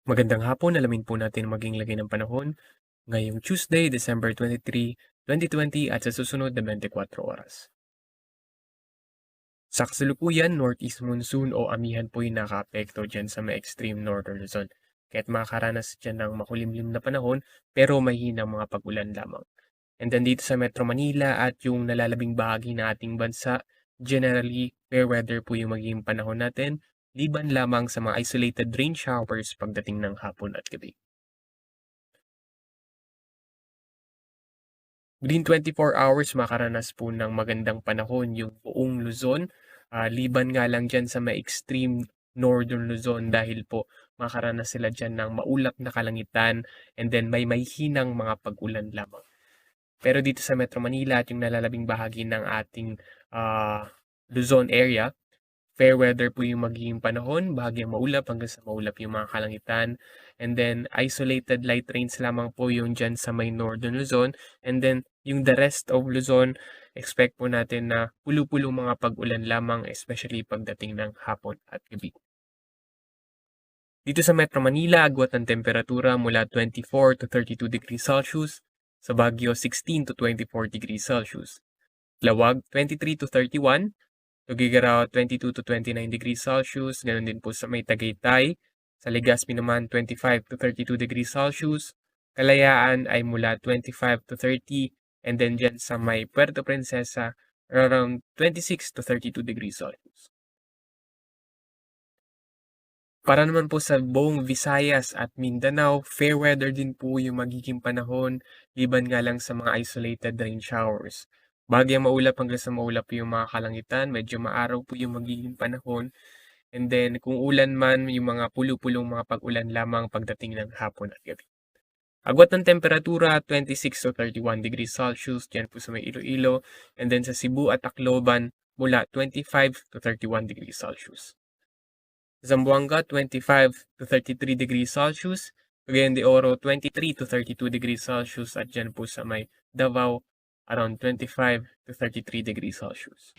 Magandang hapon, alamin po natin maging lagay ng panahon ngayong Tuesday, December 23, 2020 at sa susunod na 24 oras. Sa kasalukuyan, northeast monsoon o amihan po yung nakaapekto dyan sa may extreme northern Luzon. Kaya't makakaranas dyan ng makulimlim na panahon pero may hinang mga pag-ulan lamang. And then dito sa Metro Manila at yung nalalabing bahagi ng ating bansa, generally fair weather po yung magiging panahon natin, liban lamang sa mga isolated rain showers pagdating ng hapon at gabi. Within 24 hours makaranas po ng magandang panahon yung buong Luzon. Liban nga lang dyan sa may extreme northern Luzon dahil po makaranas sila dyan ng maulap na kalangitan and then may hinang mga pag-ulan lamang. Pero dito sa Metro Manila at yung nalalabing bahagi ng ating Luzon area, fair weather po yung magiging panahon, bahagyang maulap hanggang sa maulap yung mga kalangitan. And then, isolated light rains lamang po yung dyan sa may northern Luzon. And then, yung the rest of Luzon, expect po natin na pulo-pulo mga pag-ulan lamang, especially pagdating ng hapon at gabi. Dito sa Metro Manila, agwat ng temperatura mula 24 to 32 degrees Celsius, sa Baguio 16 to 24 degrees Celsius. Lawag 23 to 31, Tugigaraw 22 to 29 degrees Celsius, ganoon din po sa may Tagaytay. Sa Legazpi naman 25 to 32 degrees Celsius. Kalayaan ay mula 25 to 30 and then dyan sa may Puerto Princesa around 26 to 32 degrees Celsius. Para naman po sa buong Visayas at Mindanao, fair weather din po yung magiging panahon, liban nga lang sa mga isolated rain showers. Bahagyang maulap hanggang sa maulap yung mga kalangitan, medyo maaraw po yung magiging panahon. And then kung ulan man, yung mga pulo-pulong mga pag-ulan lamang pagdating ng hapon at gabi. Agwat ng temperatura, 26 to 31 degrees Celsius, dyan po sa may Iloilo. And then sa Cebu at Tacloban, mula 25 to 31 degrees Celsius. Zamboanga 25 to 33 degrees Celsius, Cagayan de Oro 23 to 32 degrees Celsius at dyan po sa may Davao around 25 to 33 degrees Celsius.